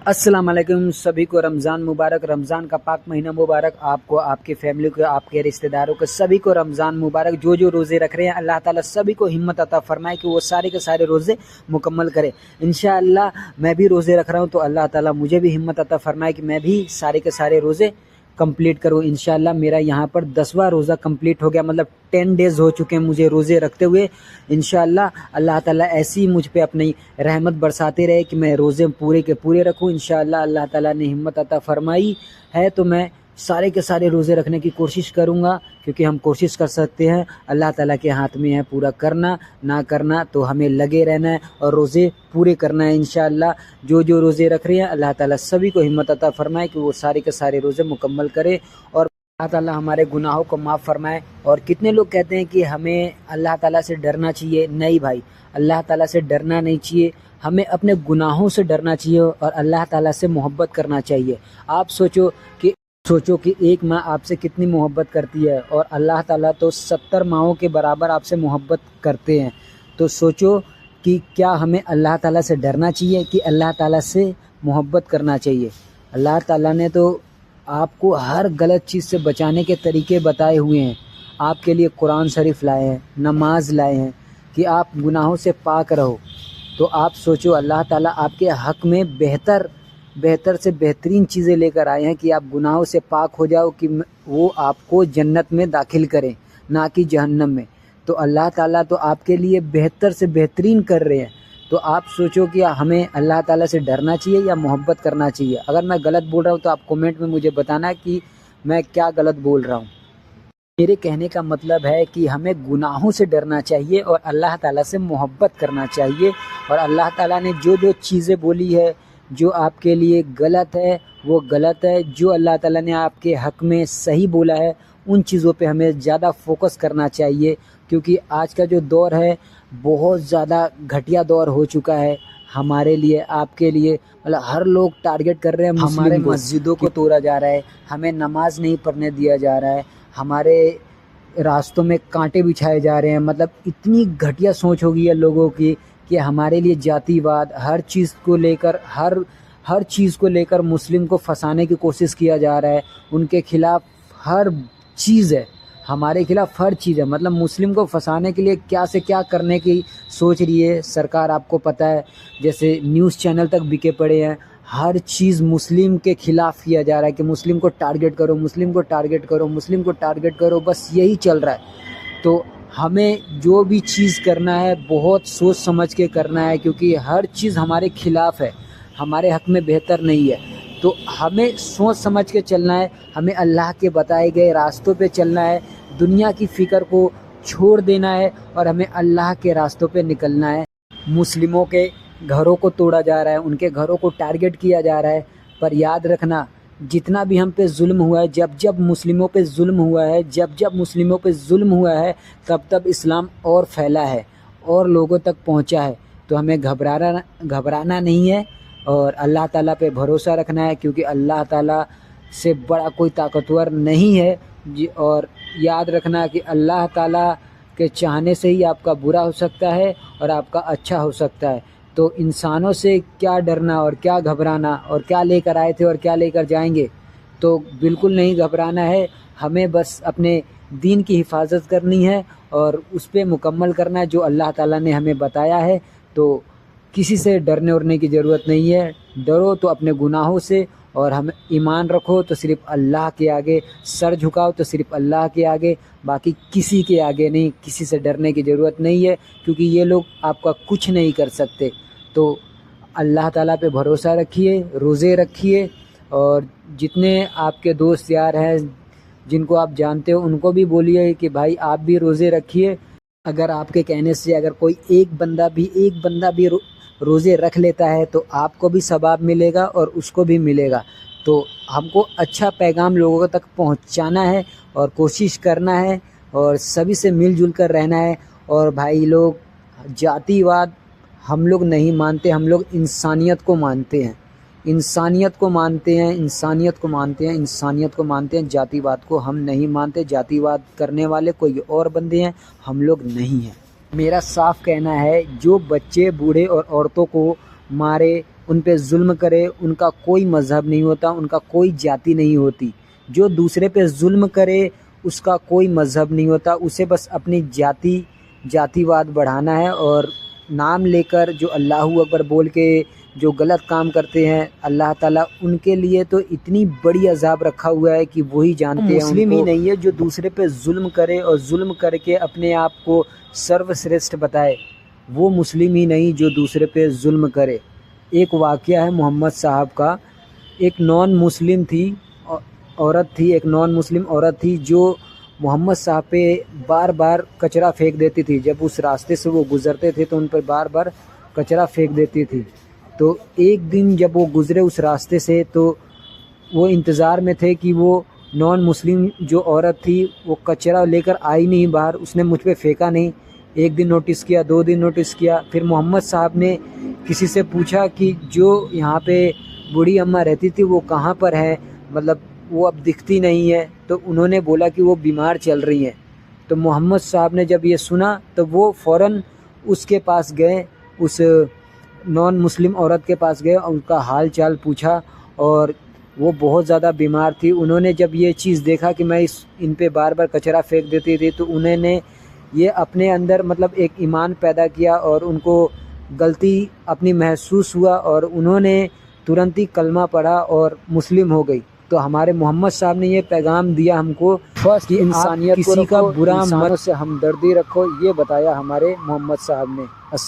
अस्सलाम वालेकुम, सभी को रमज़ान मुबारक। रमज़ान का पाक महीना मुबारक। आपको, आपकी फैमिली को, आपके रिश्तेदारों को, सभी को रमज़ान मुबारक। जो जो रोज़े रख रहे हैं, अल्लाह ताला सभी को हिम्मत अता फरमाए कि वो सारे के सारे रोज़े मुकम्मल करें। इंशाअल्लाह मैं भी रोज़े रख रहा हूँ, तो अल्लाह ताला मुझे भी हिम्मत अता फरमाए कि मैं भी सारे के सारे रोज़े कंप्लीट करूँ। इंशाअल्लाह मेरा यहाँ पर 10वां रोज़ा कंप्लीट हो गया, मतलब 10 डेज़ हो चुके हैं मुझे रोज़े रखते हुए। इंशाअल्लाह अल्लाह ताला ऐसी ही मुझ पे अपनी रहमत बरसाते रहे कि मैं रोज़े पूरे के पूरे रखूँ। इंशाअल्लाह अल्लाह ताला ने हिम्मत अता फरमाई है तो मैं सारे के सारे रोज़े रखने की कोशिश करूँगा, क्योंकि हम कोशिश कर सकते हैं, अल्लाह ताला के हाथ में है पूरा करना ना करना। तो हमें लगे रहना है और रोज़े पूरे करना है। इंशाअल्लाह जो जो रोज़े रख रहे हैं, अल्लाह ताला सभी को हिम्मत अता फरमाए कि वो सारे के सारे रोज़े मुकम्मल करे और अल्लाह ताला हमारे गुनाहों को माफ़ फरमाए। और कितने लोग कहते हैं कि हमें अल्लाह ताला से डरना चाहिए। नहीं भाई, अल्लाह ताला से डरना नहीं चाहिए, हमें अपने गुनाहों से डरना चाहिए और अल्लाह ताला से मोहब्बत करना चाहिए। आप सोचो कि एक माँ आपसे कितनी मोहब्बत करती है और अल्लाह ताला तो 70 माँओं के बराबर आपसे मोहब्बत करते हैं। तो सोचो कि क्या हमें अल्लाह ताला से डरना चाहिए कि अल्लाह ताला से मोहब्बत करना चाहिए। अल्लाह ताला ने तो आपको हर गलत चीज़ से बचाने के तरीके बताए हुए हैं। आपके लिए कुरान शरीफ लाए हैं, नमाज लाए हैं कि आप गुनाहों से पाक रहो। तो आप सोचो, अल्लाह ताला आपके हक़ में बेहतर से बेहतरीन चीज़ें लेकर आए हैं कि आप गुनाहों से पाक हो जाओ, कि वो आपको जन्नत में दाखिल करें, ना कि जहन्नम में। तो अल्लाह ताला तो आपके लिए बेहतर से बेहतरीन कर रहे हैं। तो आप सोचो कि हमें अल्लाह ताला से डरना चाहिए या मोहब्बत करना चाहिए। अगर मैं गलत बोल रहा हूँ तो आप कमेंट में मुझे बताना कि मैं क्या गलत बोल रहा हूँ। मेरे कहने का मतलब है कि हमें गुनाहों से डरना चाहिए और अल्लाह ताला से मोहब्बत करना चाहिए। और अल्लाह ताला ने जो जो चीज़ें बोली है, जो आपके लिए गलत है वो गलत है, जो अल्लाह ताला ने आपके हक़ में सही बोला है उन चीज़ों पे हमें ज़्यादा फोकस करना चाहिए। क्योंकि आज का जो दौर है बहुत ज़्यादा घटिया दौर हो चुका है हमारे लिए, आपके लिए। मतलब हर लोग टारगेट कर रहे हैं, हमारे मस्जिदों को तोड़ा जा रहा है, हमें नमाज नहीं पढ़ने दिया जा रहा है, हमारे रास्तों में कांटे बिछाए जा रहे हैं। मतलब इतनी घटिया सोच हो गई है लोगों की कि हमारे लिए जातिवाद, हर चीज़ को लेकर मुस्लिम को फंसाने की कोशिश किया जा रहा है। उनके खिलाफ हर चीज़ है, हमारे खिलाफ हर चीज़ है। मतलब मुस्लिम को फंसाने के लिए क्या से क्या करने की सोच रही है सरकार, आपको पता है। जैसे न्यूज़ चैनल तक बिके पड़े हैं, हर चीज़ मुस्लिम के खिलाफ किया जा रहा है कि मुस्लिम को टारगेट करो, मुस्लिम को टारगेट करो, मुस्लिम को टारगेट करो, बस यही चल रहा है। तो हमें जो भी चीज़ करना है बहुत सोच समझ के करना है, क्योंकि हर चीज़ हमारे खिलाफ है, हमारे हक़ में बेहतर नहीं है। तो हमें सोच समझ के चलना है, हमें अल्लाह के बताए गए रास्तों पे चलना है, दुनिया की फ़िक्र को छोड़ देना है और हमें अल्लाह के रास्तों पे निकलना है। मुस्लिमों के घरों को तोड़ा जा रहा है, उनके घरों को टारगेट किया जा रहा है, पर याद रखना जितना भी हम पे जुल्म हुआ है, जब जब मुस्लिमों पे जुल्म हुआ है, तब तब इस्लाम और फैला है और लोगों तक पहुंचा है। तो हमें घबराना नहीं है और अल्लाह ताला पे भरोसा रखना है, क्योंकि अल्लाह ताला से बड़ा कोई ताकतवर नहीं है और याद रखना कि अल्लाह ताला के चाहने से ही आपका बुरा हो सकता है और आपका अच्छा हो सकता है। तो इंसानों से क्या डरना और क्या घबराना, और क्या लेकर आए थे और क्या लेकर जाएंगे। तो बिल्कुल नहीं घबराना है, हमें बस अपने दीन की हिफाजत करनी है और उस पे मुकम्मल करना है जो अल्लाह ताला ने हमें बताया है। तो किसी से डरने उरने की ज़रूरत नहीं है। डरो तो अपने गुनाहों से, और हम ईमान रखो तो सिर्फ़ अल्लाह के आगे, सर झुकाओ तो सिर्फ़ अल्लाह के आगे, बाकी किसी के आगे नहीं। किसी से डरने की ज़रूरत नहीं है, क्योंकि ये लोग आपका कुछ नहीं कर सकते। तो अल्लाह ताला पे भरोसा रखिए, रोज़े रखिए, और जितने आपके दोस्त यार हैं जिनको आप जानते हो उनको भी बोलिए कि भाई आप भी रोज़े रखिए। अगर आपके कहने से अगर कोई एक बंदा भी रोज़े रख लेता है तो आपको भी सवाब मिलेगा और उसको भी मिलेगा। तो हमको अच्छा पैगाम लोगों तक पहुंचाना है और कोशिश करना है और सभी से मिलजुल कर रहना है। और भाई लोग, जातिवाद हम लोग नहीं मानते, हम लोग इंसानियत को मानते हैं, इंसानियत को मानते हैं। जातिवाद को हम नहीं मानते। जातिवाद करने वाले कोई और बंदे हैं, हम लोग नहीं हैं। मेरा साफ कहना है, जो बच्चे, बूढ़े और औरतों को مارے، ان پہ ظلم کرے، ان کا کوئی مذہب نہیں ہوتا، ان کا کوئی جاتی نہیں ہوتی۔ جو دوسرے پہ ظلم کرے اس کا کوئی مذہب نہیں ہوتا، اسے بس اپنی جاتی واد بڑھانا ہے، اور نام لے کر جو اللہ اکبر بول کے جو غلط کام کرتے ہیں، اللہ تعالیٰ ان کے لیے تو اتنی بڑی عذاب رکھا ہوا ہے کہ وہی جانتے ہیں۔ مسلم ہی نہیں ہے جو دوسرے پہ ظلم کرے اور ظلم کر کے اپنے آپ کو سرو شریشٹھ بتائے، وہ مسلم ہی نہیں جو دوسرے پہ ظلم کرے۔ ایک واقعہ ہے محمد صاحب کا، ایک نان مسلم عورت تھی جو محمد صاحب پہ بار بار کچرا پھینک دیتی تھی۔ جب اس راستے سے وہ گزرتے تھے تو ان پر بار بار کچرا پھینک دیتی تھی۔ تو ایک دن جب وہ گزرے اس راستے سے تو وہ انتظار میں تھے کہ وہ نان مسلم جو عورت تھی وہ کچرا لے کر آئی نہیں باہر، اس نے مجھ پہ پھینکا نہیں۔ ایک دن نوٹس کیا، 2 دن نوٹس کیا، پھر محمد صاحب نے کسی سے پوچھا کہ جو یہاں پہ بوڑھی اماں رہتی تھی وہ کہاں پر ہے، مطلب وہ اب دکھتی نہیں ہے، تو انہوں نے بولا کہ وہ بیمار چل رہی ہیں۔ تو محمد صاحب نے جب یہ سنا تو وہ فوراً اس کے پاس گئے، اس نان مسلم عورت کے پاس گئے اور ان کا حال چال پوچھا، اور وہ بہت زیادہ بیمار تھی۔ انہوں نے جب یہ چیز دیکھا کہ میں ان پہ بار بار کچرا پھینک دیتی تھی تو انہوں نے یہ اپنے اندر مطلب ایک ایمان پیدا کیا، اور ان کو غلطی اپنی محسوس ہوا، اور انہوں نے ترنت ہی کلمہ پڑھا اور مسلم ہو گئی۔ تو ہمارے محمد صاحب نے یہ پیغام دیا ہم کو کہ انسانیت کسی کا برا انسانوں سے ہمدردی رکھو، یہ بتایا ہمارے محمد صاحب نے۔